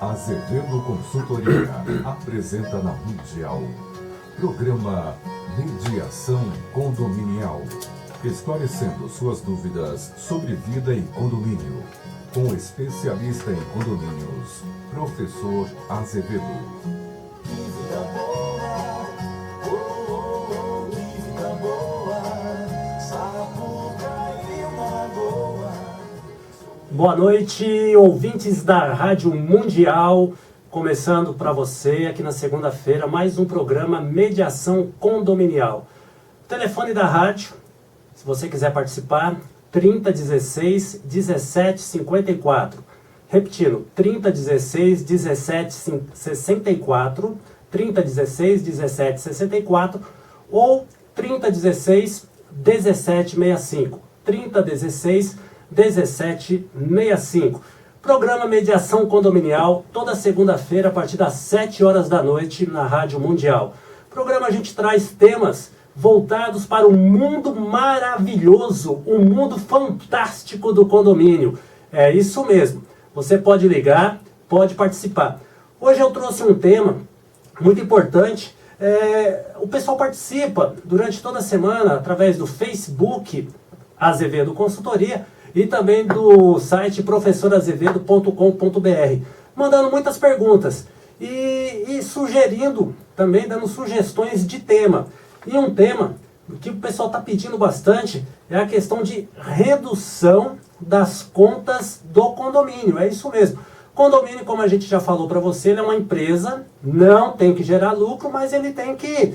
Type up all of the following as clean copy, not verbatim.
Azevedo Consultoria apresenta na Mundial programa Mediação Condominial, esclarecendo suas dúvidas sobre vida em condomínio, com o especialista em condomínios, professor Azevedo. Boa noite, ouvintes da Rádio Mundial, começando para você aqui na segunda-feira mais um programa Mediação Condominial. Telefone da rádio, se você quiser participar, 3016 1754. Repetindo, 3016 1764, 3016 1764 ou 3016 1765, 3016 1765. Programa Mediação Condominial, toda segunda-feira a partir das 7 horas da noite na Rádio Mundial. Programa a gente traz temas voltados para o mundo maravilhoso, o mundo fantástico do condomínio. É isso mesmo. Você pode ligar, pode participar. Hoje eu trouxe um tema muito importante. O pessoal participa durante toda a semana através do Facebook Azevedo Consultoria e também do site professorazevedo.com.br, mandando muitas perguntas e sugerindo, também dando sugestões de tema. E um tema que o pessoal está pedindo bastante é a questão de redução das contas do condomínio. É isso mesmo. Condomínio, como a gente já falou para você, ele é uma empresa, não tem que gerar lucro, mas ele tem que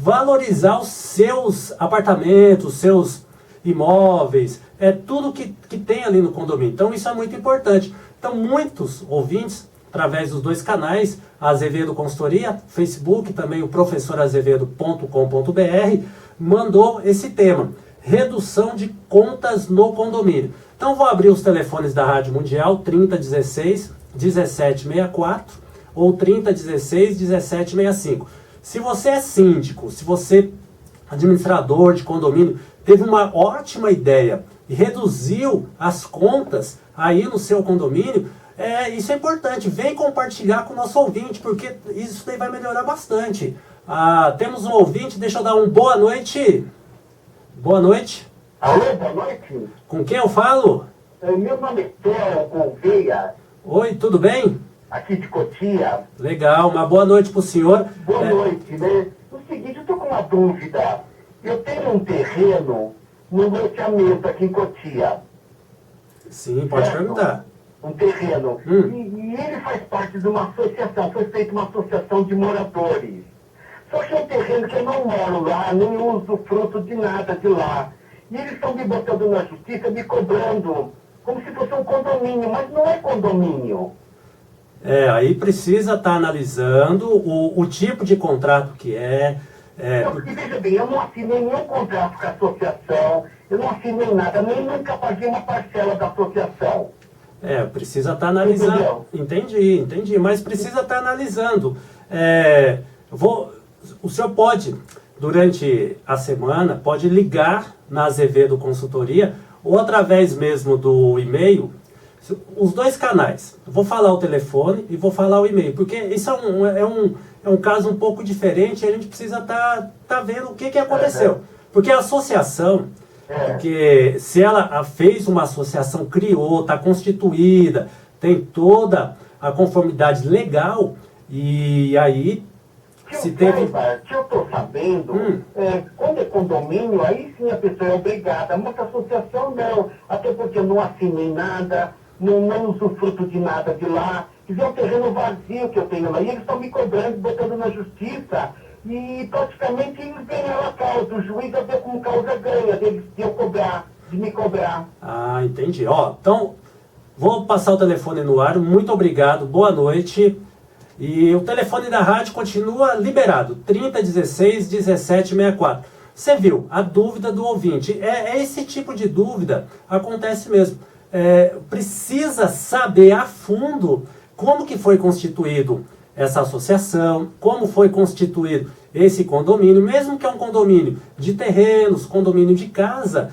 valorizar os seus apartamentos, seus imóveis, tudo que tem ali no condomínio. Então isso é muito importante. Então muitos ouvintes, através dos dois canais, Azevedo Consultoria, Facebook, também o professorazevedo.com.br, mandou esse tema, redução de contas no condomínio. Então vou abrir os telefones da Rádio Mundial, 3016 1764 ou 3016 1765. Se você é síndico, se você é administrador de condomínio, teve uma ótima ideia e reduziu as contas aí no seu condomínio, isso é importante. Vem compartilhar com o nosso ouvinte, porque isso daí vai melhorar bastante. Temos um ouvinte, deixa eu dar um boa noite. Boa noite. Alô, boa noite. Com quem eu falo? Meu nome é Theo Gouveia. Oi, tudo bem? Aqui de Cotia. Legal, uma boa noite para o senhor. Boa noite, né? O seguinte, eu estou com uma dúvida. Eu tenho um terreno no loteamento aqui em Cotia. Sim, pode perguntar. Um terreno. E ele faz parte de uma associação. Foi feita uma associação de moradores. Só que é um terreno que eu não moro lá, nem uso fruto de nada de lá. E eles estão me botando na justiça, me cobrando, como se fosse um condomínio, mas não é condomínio. Aí precisa estar analisando o tipo de contrato que é. Porque, veja bem, eu não assinei nenhum contrato com a associação, eu não assinei nada, nem nunca paguei uma parcela da associação. Precisa estar analisando. Entendi, mas precisa estar analisando. O senhor pode, durante a semana, pode ligar na Azevedo Consultoria ou através mesmo do e-mail, os dois canais. Eu vou falar o telefone e vou falar o e-mail, porque isso é um caso um pouco diferente e a gente precisa tá vendo o que aconteceu. Porque a associação, porque se ela fez uma associação, criou, está constituída, tem toda a conformidade legal, e aí se teve... Que eu estou sabendo, quando é condomínio, aí sim a pessoa é obrigada, mas a associação não, até porque eu não assinei nada, não usufruto de nada de lá. Quer dizer, é um terreno vazio que eu tenho lá. E eles estão me cobrando, botando na justiça. E praticamente eles ganharam a causa. O juiz já deu como causa ganha de me cobrar. Entendi. Então, vou passar o telefone no ar. Muito obrigado. Boa noite. E o telefone da rádio continua liberado. 3016 1764. Você viu a dúvida do ouvinte. Esse tipo de dúvida acontece mesmo. Precisa saber a fundo como que foi constituído essa associação, como foi constituído esse condomínio, mesmo que é um condomínio de terrenos, condomínio de casa,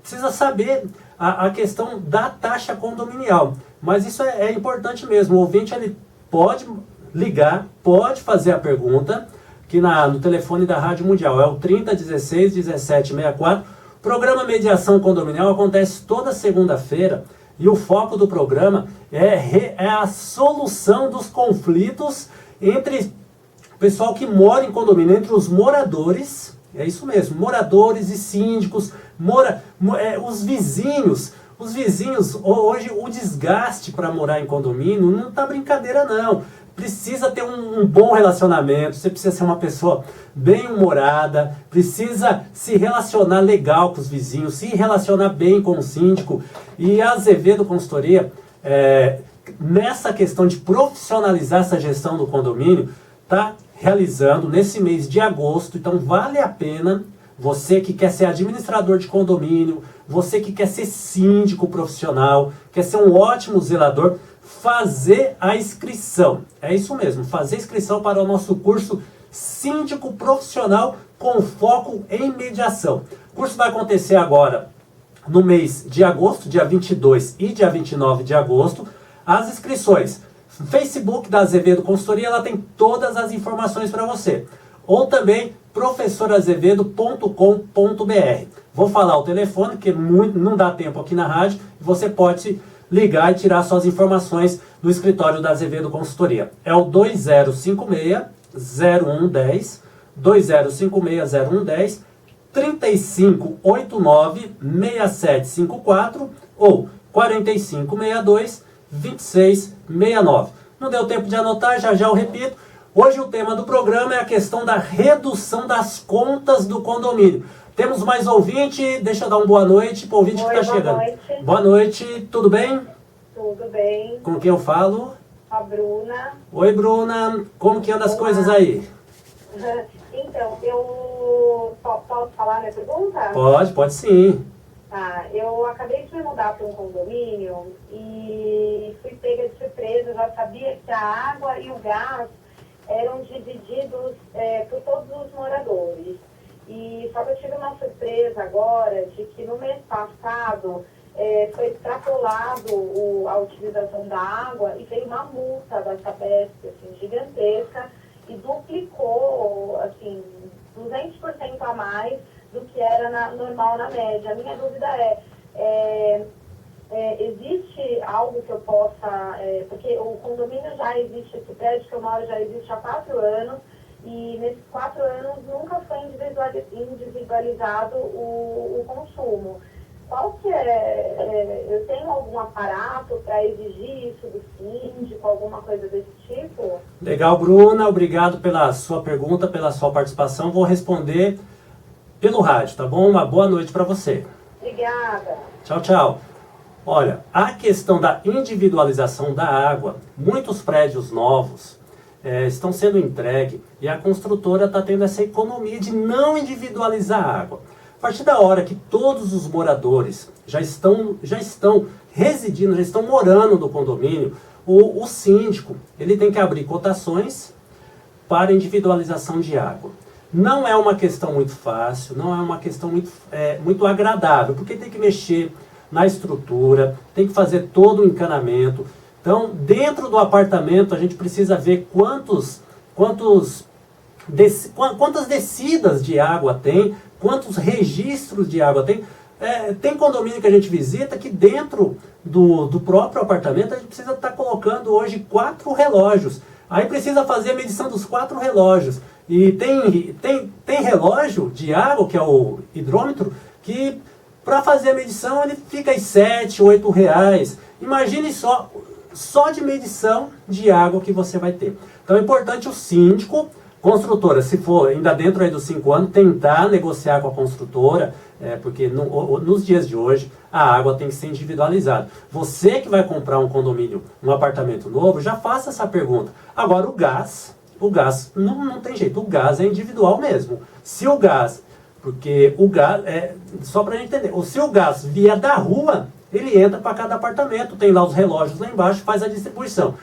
precisa saber a questão da taxa condominial. Mas isso é importante mesmo. O ouvinte ele pode ligar, pode fazer a pergunta, que no telefone da Rádio Mundial é o 3016 1764. O programa Mediação Condominial acontece toda segunda-feira e o foco do programa é a solução dos conflitos entre o pessoal que mora em condomínio, entre os moradores, é isso mesmo, moradores e síndicos, os vizinhos. Os vizinhos, hoje o desgaste para morar em condomínio não tá brincadeira não. Precisa ter um bom relacionamento, você precisa ser uma pessoa bem-humorada, precisa se relacionar legal com os vizinhos, se relacionar bem com o síndico. E a Azevedo Consultoria, nessa questão de profissionalizar essa gestão do condomínio, está realizando nesse mês de agosto, então vale a pena. Você que quer ser administrador de condomínio, você que quer ser síndico profissional, quer ser um ótimo zelador, fazer a inscrição. É isso mesmo, fazer a inscrição para o nosso curso Síndico Profissional com foco em mediação. O curso vai acontecer agora no mês de agosto, dia 22 e dia 29 de agosto. As inscrições, Facebook da Azevedo Consultoria, ela tem todas as informações para você. Ou também professorazevedo.com.br. Vou falar o telefone, que não dá tempo aqui na rádio, e você pode ligar e tirar suas informações no escritório da Azevedo Consultoria. É o 2056-0110, 2056-0110, 3589-6754 ou 4562-2669. Não deu tempo de anotar, já eu repito. Hoje o tema do programa é a questão da redução das contas do condomínio. Temos mais ouvinte, deixa eu dar uma boa noite para o ouvinte que está chegando. Noite. Boa noite, tudo bem? Tudo bem. Com quem eu falo? A Bruna. Oi, Bruna, como que andam as coisas aí? Então, eu posso falar minha pergunta? Pode sim. Tá, eu acabei de me mudar para um condomínio e fui pega de surpresa, eu já sabia que a água e o gás eram divididos por todos os moradores. E só que eu tive uma surpresa agora de que no mês passado foi extrapolado a utilização da água e veio uma multa da Sabesp, assim, gigantesca, e duplicou, assim, 200% a mais do que era normal na média. A minha dúvida existe algo que eu possa... porque o condomínio já existe, esse prédio que eu moro já existe há 4 anos, e nesses 4 anos nunca foi individualizado o consumo. Qual que eu tenho algum aparato para exigir isso do síndico, alguma coisa desse tipo? Legal, Bruna, obrigado pela sua pergunta, pela sua participação. Vou responder pelo rádio, tá bom? Uma boa noite para você. Obrigada. Tchau, tchau. Olha, a questão da individualização da água, muitos prédios novos estão sendo entregues e a construtora está tendo essa economia de não individualizar a água. A partir da hora que todos os moradores já estão residindo, já estão morando no condomínio, o síndico ele tem que abrir cotações para individualização de água. Não é uma questão muito fácil, não é uma questão muito agradável, porque tem que mexer na estrutura, tem que fazer todo o encanamento. Então, dentro do apartamento, a gente precisa ver quantas descidas de água tem, quantos registros de água tem. Tem condomínio que a gente visita que dentro do próprio apartamento a gente precisa estar colocando hoje 4 relógios. Aí precisa fazer a medição dos 4 relógios. E tem relógio de água, que é o hidrômetro, que para fazer a medição ele fica em 7, 8 reais. Imagine só de medição de água que você vai ter. Então é importante o síndico, construtora, se for ainda dentro aí dos 5 anos, tentar negociar com a construtora, porque nos dias de hoje a água tem que ser individualizada. Você que vai comprar um condomínio, um apartamento novo, já faça essa pergunta. Agora o gás não tem jeito, o gás é individual mesmo. Se o gás, porque o gás, só para a gente entender, se o gás vier da rua, ele entra para cada apartamento, tem lá os relógios lá embaixo, faz a distribuição.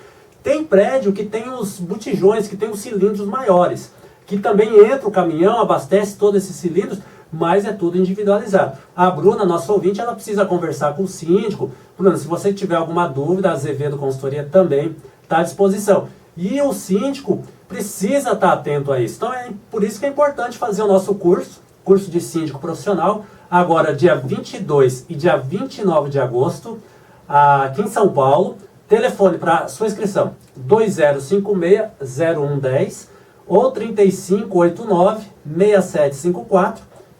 Tem prédio que tem os botijões, que tem os cilindros maiores, que também entra o caminhão, abastece todos esses cilindros, mas é tudo individualizado. A Bruna, nossa ouvinte, ela precisa conversar com o síndico. Bruna, se você tiver alguma dúvida, a Azevedo Consultoria também está à disposição. E o síndico precisa estar atento a isso. Então é por isso que é importante fazer o nosso curso de síndico profissional, agora dia 22 e dia 29 de agosto, aqui em São Paulo. Telefone para sua inscrição, 2056-0110 ou 3589-6754,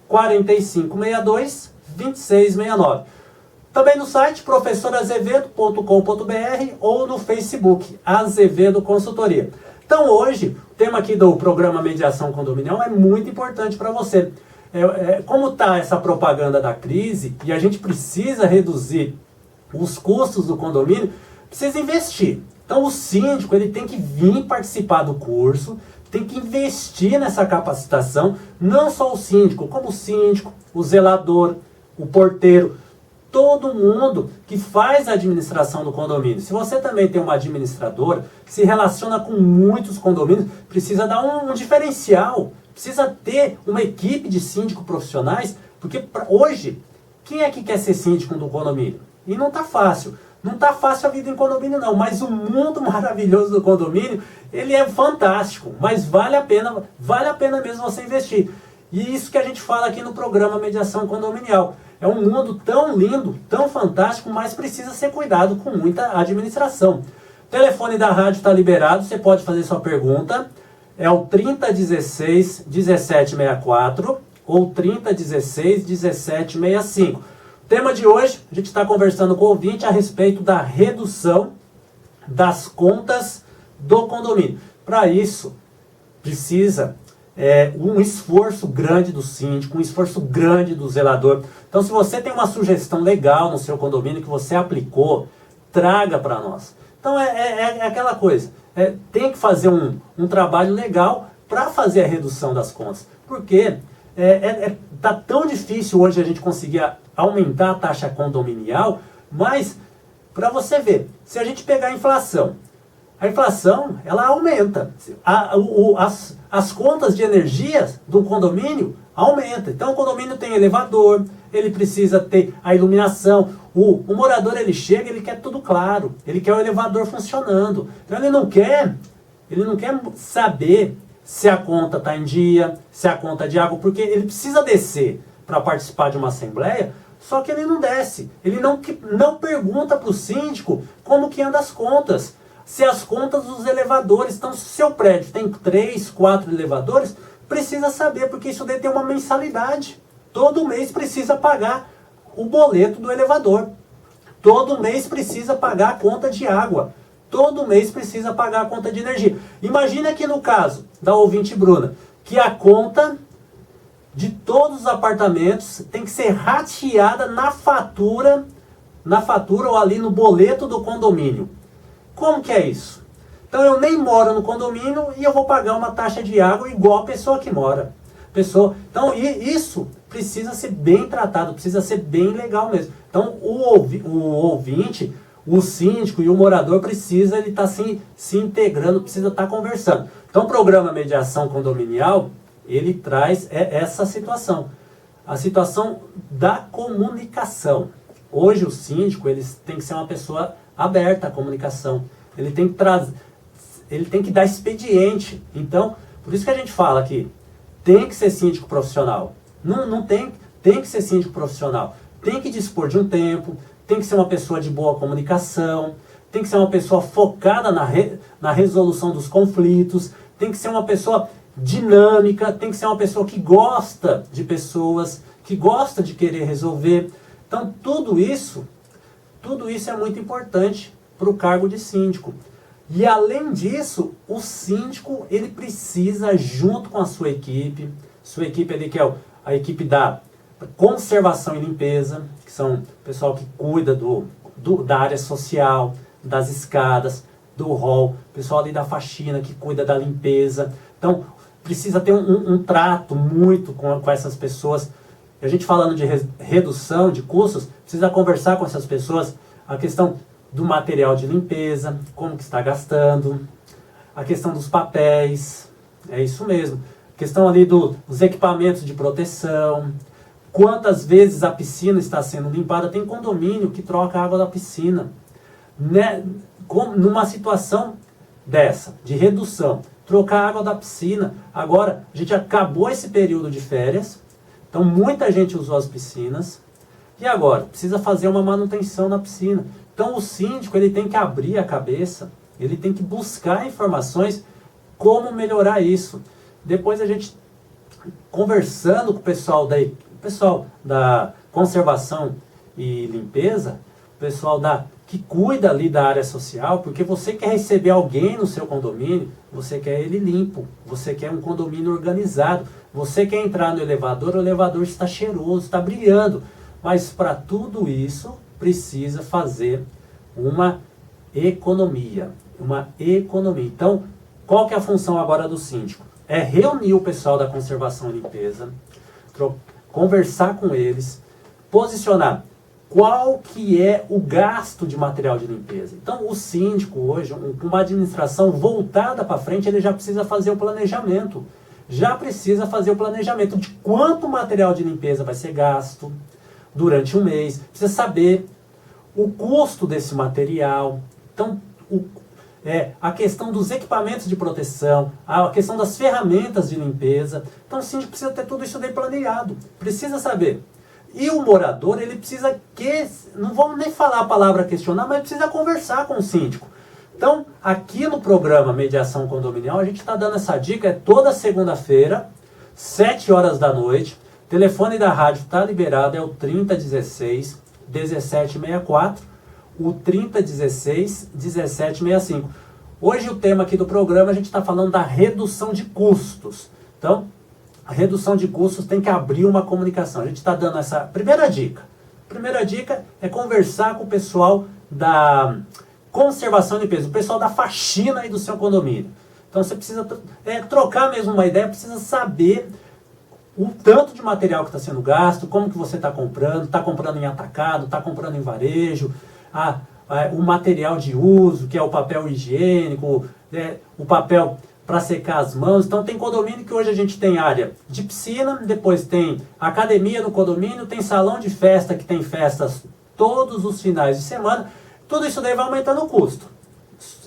4562-2669. Também no site professorazevedo.com.br ou no Facebook, Azevedo Consultoria. Então hoje, o tema aqui do programa Mediação Condominial é muito importante para você. Como está essa propaganda da crise e a gente precisa reduzir os custos do condomínio, precisa investir. Então o síndico ele tem que vir participar do curso, tem que investir nessa capacitação, não só o síndico, como o síndico, o zelador, o porteiro, todo mundo que faz a administração do condomínio. Se você também tem uma administradora, se relaciona com muitos condomínios, precisa dar um diferencial, precisa ter uma equipe de síndico profissionais, porque hoje, quem é que quer ser síndico do condomínio? E não está fácil. Não está fácil a vida em condomínio não, mas o mundo maravilhoso do condomínio, ele é fantástico, mas vale a pena mesmo você investir. E isso que a gente fala aqui no programa Mediação Condominial. É um mundo tão lindo, tão fantástico, mas precisa ser cuidado com muita administração. O telefone da rádio está liberado, você pode fazer sua pergunta. É o 3016-1764 ou 3016-1765. Tema de hoje, a gente está conversando com o ouvinte a respeito da redução das contas do condomínio. Para isso, precisa um esforço grande do síndico, um esforço grande do zelador. Então, se você tem uma sugestão legal no seu condomínio que você aplicou, traga para nós. Então, é aquela coisa, tem que fazer um trabalho legal para fazer a redução das contas. Porque tá tão difícil hoje a gente conseguir aumentar a taxa condominial, mas para você ver, se a gente pegar a inflação ela aumenta, as contas de energia do condomínio aumentam. Então o condomínio tem elevador, ele precisa ter a iluminação, o morador ele chega, ele quer tudo claro, ele quer o elevador funcionando, então ele não quer saber se a conta está em dia, se a conta de água, porque ele precisa descer para participar de uma assembleia, só que ele não desce. Ele não pergunta para o síndico como que anda as contas. Se as contas dos elevadores, então se o seu prédio tem 3, 4 elevadores, precisa saber, porque isso daí tem uma mensalidade. Todo mês precisa pagar o boleto do elevador. Todo mês precisa pagar a conta de água. Todo mês precisa pagar a conta de energia. Imagina aqui no caso da ouvinte Bruna, que a conta de todos os apartamentos tem que ser rateada na fatura ou ali no boleto do condomínio. Como que é isso? Então eu nem moro no condomínio e eu vou pagar uma taxa de água igual a pessoa que mora. Então isso precisa ser bem tratado, precisa ser bem legal mesmo. Então o ouvinte, o síndico e o morador precisa estar se integrando, precisa estar conversando. Então o programa Mediação Condominial, ele traz essa situação. A situação da comunicação. Hoje o síndico ele tem que ser uma pessoa aberta à comunicação. Ele tem que dar expediente. Então, por isso que a gente fala aqui, tem que ser síndico profissional. Não tem que ser síndico profissional. Tem que dispor de um tempo, tem que ser uma pessoa de boa comunicação, tem que ser uma pessoa focada na resolução dos conflitos, tem que ser uma pessoa dinâmica, tem que ser uma pessoa que gosta de pessoas, que gosta de querer resolver. Então tudo isso é muito importante para o cargo de síndico. E além disso, o síndico ele precisa, junto com a sua equipe ali que é a equipe da conservação e limpeza, que são o pessoal que cuida da área social, das escadas, do hall, o pessoal ali da faxina que cuida da limpeza. Então precisa ter um trato muito com essas pessoas. A gente falando de redução de custos, precisa conversar com essas pessoas a questão do material de limpeza, como que está gastando, a questão dos papéis, é isso mesmo. questão ali dos equipamentos de proteção, quantas vezes a piscina está sendo limpada. Tem condomínio que troca a água da piscina. Né? Numa situação dessa, de redução, trocar a água da piscina. Agora, a gente acabou esse período de férias, então muita gente usou as piscinas, e agora precisa fazer uma manutenção na piscina. Então o síndico ele tem que abrir a cabeça, ele tem que buscar informações como melhorar isso. Depois a gente, conversando com o pessoal da conservação e limpeza, o pessoal que cuida ali da área social, porque você quer receber alguém no seu condomínio, você quer ele limpo, você quer um condomínio organizado, você quer entrar no elevador, o elevador está cheiroso, está brilhando. Mas para tudo isso precisa fazer uma economia. Então, qual que é a função agora do síndico? É reunir o pessoal da conservação e limpeza, conversar com eles, posicionar qual que é o gasto de material de limpeza. Então, o síndico hoje, com uma administração voltada para frente, ele já precisa fazer o planejamento. Já precisa fazer o planejamento de quanto material de limpeza vai ser gasto durante um mês. Precisa saber o custo desse material. Então, a questão dos equipamentos de proteção, a questão das ferramentas de limpeza. Então, o síndico precisa ter tudo isso daí planejado. Precisa saber. E o morador, ele precisa não vamos nem falar a palavra questionar, mas precisa conversar com o síndico. Então, aqui no programa Mediação Condominial, a gente está dando essa dica, toda segunda-feira, 7 horas da noite. O telefone da rádio está liberado, é o 3016-1764, o 3016-1765. Hoje o tema aqui do programa, a gente está falando da redução de custos. Então, a redução de custos tem que abrir uma comunicação. A gente está dando essa primeira dica. A primeira dica é conversar com o pessoal da conservação e limpeza, o pessoal da faxina aí do seu condomínio. Então você precisa trocar mesmo uma ideia, precisa saber o tanto de material que está sendo gasto, como que você está comprando em atacado, está comprando em varejo, o material de uso, que é o papel higiênico, o papel para secar as mãos. Então tem condomínio que hoje a gente tem área de piscina, depois tem academia no condomínio, tem salão de festa que tem festas todos os finais de semana. Tudo isso daí vai aumentando o custo.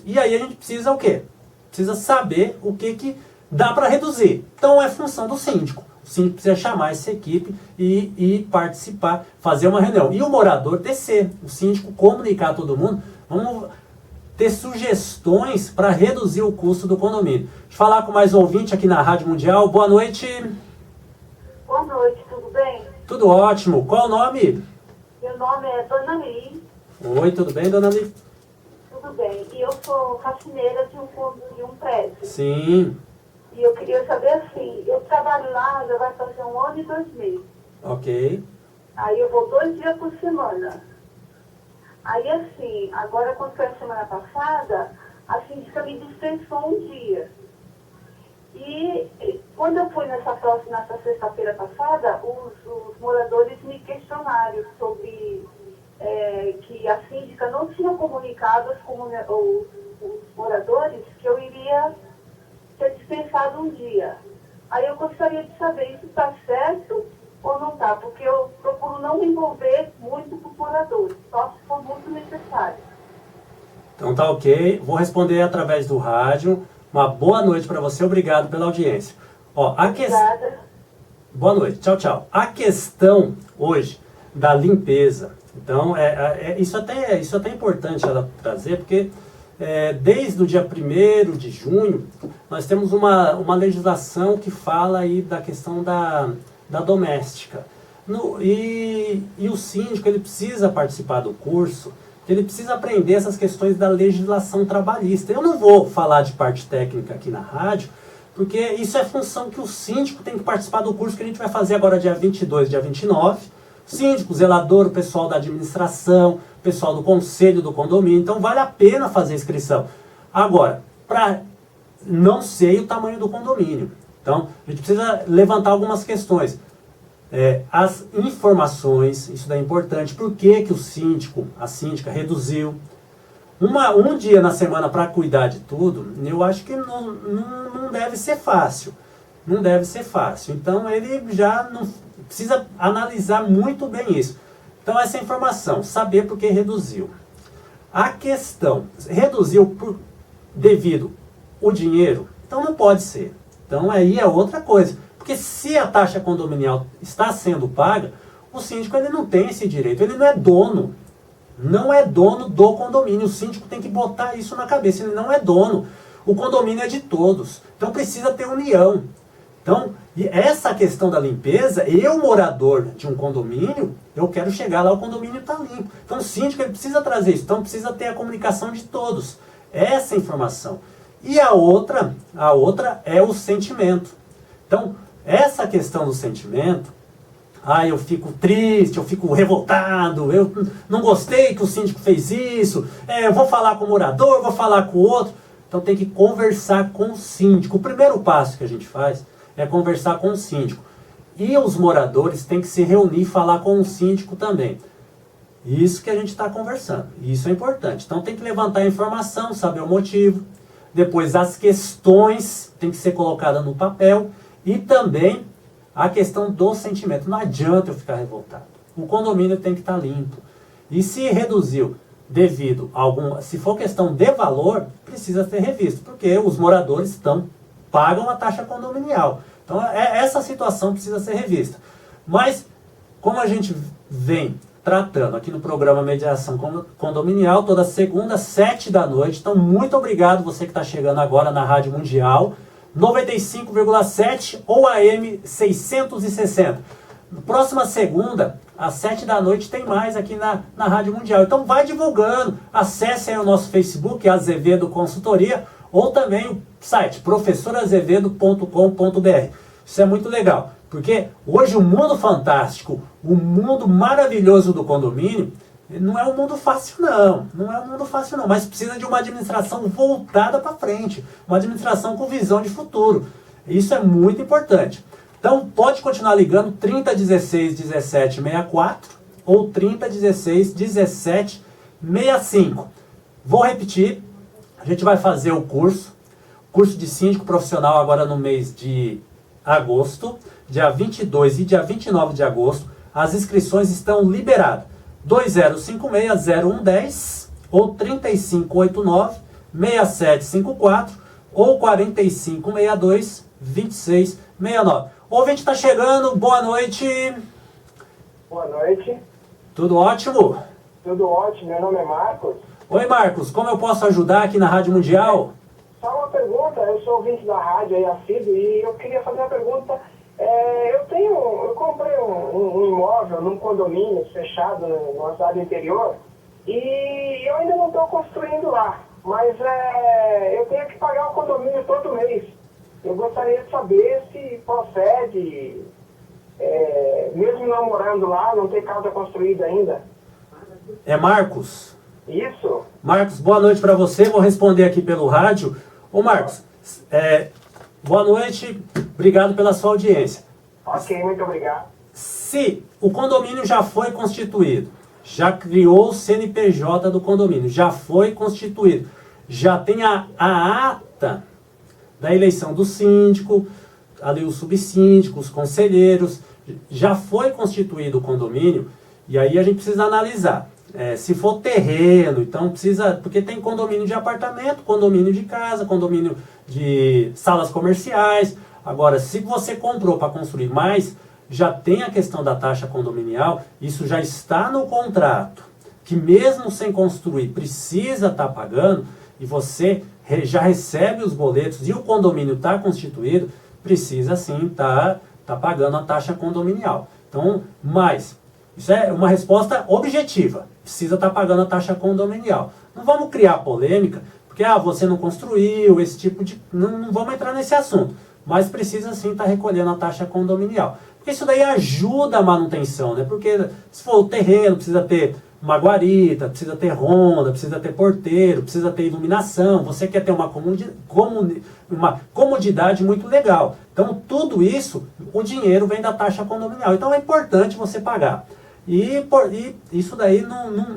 E aí a gente precisa o quê? Precisa saber o que dá para reduzir. Então é função do síndico. O síndico precisa chamar essa equipe e participar, fazer uma reunião. E o morador descer, o síndico comunicar a todo mundo. Vamos ter sugestões para reduzir o custo do condomínio. Deixa eu falar com mais um ouvinte aqui na Rádio Mundial. Boa noite. Boa noite, tudo bem? Tudo ótimo. Qual o nome? Meu nome é Dona Li. Oi, tudo bem, Dona Li? Tudo bem. E eu sou faxineira de um prédio. Sim. E eu queria saber assim, eu trabalho lá, já vai fazer 1 ano e 2 meses. Ok. Aí eu vou 2 dias por semana. Aí assim, agora quando foi a semana passada, a síndica me dispensou um dia. E quando eu fui nessa sexta-feira passada, os moradores me questionaram sobre que a síndica não tinha comunicado os moradores que eu iria ser dispensado um dia. Aí eu gostaria de saber, isso está certo ou não está? Porque eu procuro não me envolver muito com os moradores, só se for muito necessário. Então tá ok, vou responder através do rádio. Uma boa noite para você, obrigado pela audiência. Obrigada. Boa noite, tchau, tchau. A questão hoje da limpeza, então isso até é importante ela trazer, porque desde o dia 1º de junho, nós temos uma legislação que fala aí da questão da doméstica. E o síndico ele precisa participar do curso, ele precisa aprender essas questões da legislação trabalhista. Eu não vou falar de parte técnica aqui na rádio, porque isso é função que o síndico tem que participar do curso que a gente vai fazer agora dia 22, dia 29. Síndico, zelador, o pessoal da administração, o pessoal do conselho do condomínio. Então vale a pena fazer a inscrição. Agora, não sei o tamanho do condomínio. Então a gente precisa levantar algumas questões. As informações, isso daí é importante. Por que o síndico, a síndica reduziu um dia na semana para cuidar de tudo? Eu acho que não deve ser fácil. não deve ser fácil. Então ele já não precisa analisar muito bem isso. Então essa informação, saber por que reduziu. A questão, reduziu devido o dinheiro, então não pode ser. Então aí é outra coisa. Porque se a taxa condominial está sendo paga, o síndico ele não tem esse direito, ele não é dono. Não é dono do condomínio. O síndico tem que botar isso na cabeça, ele não é dono. O condomínio é de todos. Então precisa ter união. Então, e essa questão da limpeza, eu, morador de um condomínio, eu quero chegar lá, o condomínio está limpo. Então o síndico ele precisa trazer isso. Então precisa ter a comunicação de todos. Essa informação. E a outra é o sentimento. Então, essa questão do sentimento, eu fico triste, eu fico revoltado, eu não gostei que o síndico fez isso, eu vou falar com o morador, eu vou falar com o outro. Então tem que conversar com o síndico. O primeiro passo que a gente faz é conversar com o síndico. E os moradores têm que se reunir e falar com o síndico também. Isso que a gente está conversando. Isso é importante. Então tem que levantar a informação, saber o motivo. Depois as questões têm que ser colocadas no papel. E também a questão do sentimento. Não adianta eu ficar revoltado. O condomínio tem que estar limpo. E se reduziu devido a se for questão de valor, precisa ser revisto. Porque os moradores pagam a taxa condominial. Então essa situação precisa ser revista. Mas como a gente vem tratando aqui no programa Mediação Condominial, toda segunda, 7 da noite. Então muito obrigado você que está chegando agora na Rádio Mundial 95,7 ou AM 660. Próxima segunda, às 7 da noite, tem mais aqui na Rádio Mundial. Então vai divulgando, acesse aí o nosso Facebook, Azevedo Consultoria, ou também o site professorazevedo.com.br. Isso é muito legal, porque hoje o mundo fantástico, o mundo maravilhoso do condomínio, não é um mundo fácil não, mas precisa de uma administração voltada para frente, uma administração com visão de futuro. Isso é muito importante. Então pode continuar ligando 3016 1764 ou 3016 1765. Vou repetir, a gente vai fazer o curso de síndico profissional agora no mês de agosto, dia 22 e dia 29 de agosto. As inscrições estão liberadas. 2056-0110 ou 3589-6754 ou 4562-2669. O ouvinte está chegando, boa noite. Boa noite. Tudo ótimo? Tudo ótimo, meu nome é Marcos. Oi Marcos, como eu posso ajudar aqui na Rádio Mundial? Só uma pergunta, eu sou ouvinte da rádio aí, assíduo, e eu queria fazer uma pergunta. Eu comprei um imóvel num condomínio fechado numa cidade interior e eu ainda não estou construindo lá, mas eu tenho que pagar o condomínio todo mês. Eu gostaria de saber se procede, mesmo não morando lá, não ter casa construída ainda. É Marcos? Isso. Marcos, boa noite para você, vou responder aqui pelo rádio. Ô Marcos, boa noite, obrigado pela sua audiência. Ok, muito obrigado. Se o condomínio já foi constituído, já criou o CNPJ do condomínio, já foi constituído, já tem a ata da eleição do síndico, ali o subsíndico, os conselheiros, já foi constituído o condomínio, e aí a gente precisa analisar. Se for terreno, então precisa, porque tem condomínio de apartamento, condomínio de casa, condomínio de salas comerciais. Agora, se você comprou para construir mais, já tem a questão da taxa condominial, isso já está no contrato, que mesmo sem construir precisa estar pagando, e você já recebe os boletos e o condomínio está constituído, precisa sim estar pagando a taxa condominial. Então, mas isso é uma resposta objetiva, precisa estar pagando a taxa condominial. Não vamos criar polêmica, porque você não construiu, esse tipo de... Não vamos entrar nesse assunto, mas precisa sim estar recolhendo a taxa condominial. Porque isso daí ajuda a manutenção, né? Porque se for o terreno, precisa ter uma guarita, precisa ter ronda, precisa ter porteiro, precisa ter iluminação, você quer ter uma comodidade muito legal. Então tudo isso, o dinheiro vem da taxa condominial. Então é importante você pagar. E isso daí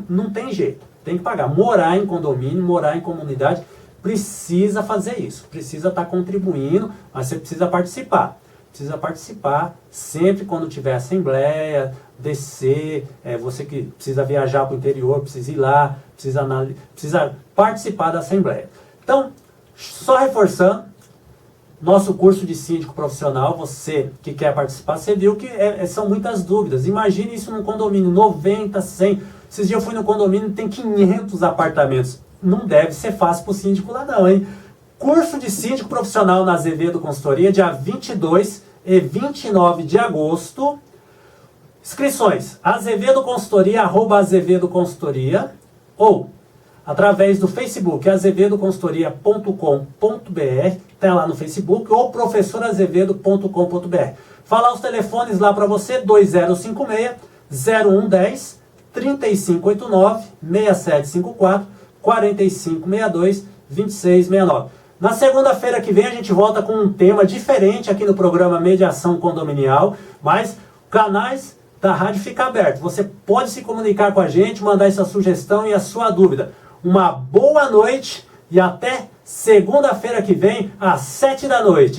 não tem jeito, tem que pagar. Morar em condomínio, morar em comunidade, precisa fazer isso, precisa estar contribuindo, mas você precisa participar. Precisa participar sempre quando tiver assembleia, descer, você que precisa viajar para o interior, precisa ir lá, precisa participar da assembleia. Então, só reforçando, nosso curso de síndico profissional, você que quer participar, você viu que são muitas dúvidas. Imagine isso num condomínio, 90, 100. Esses dias eu fui no condomínio e tem 500 apartamentos. Não deve ser fácil para o síndico lá não, hein? Curso de síndico profissional na Azevedo Consultoria, dia 22 e 29 de agosto. Inscrições, azevedoconsultoria@azevedoconsultoria ou através do Facebook, azevedoconsultoria.com.br, tem lá no Facebook, ou professorazevedo.com.br. Falar os telefones lá para você, 2056-0110, 3589, 6754, 4562, 2669. Na segunda-feira que vem a gente volta com um tema diferente aqui no programa Mediação Condominial, mas canais da rádio fica aberto. Você pode se comunicar com a gente, mandar essa sugestão e a sua dúvida. Uma boa noite e até segunda-feira que vem, às 7 da noite.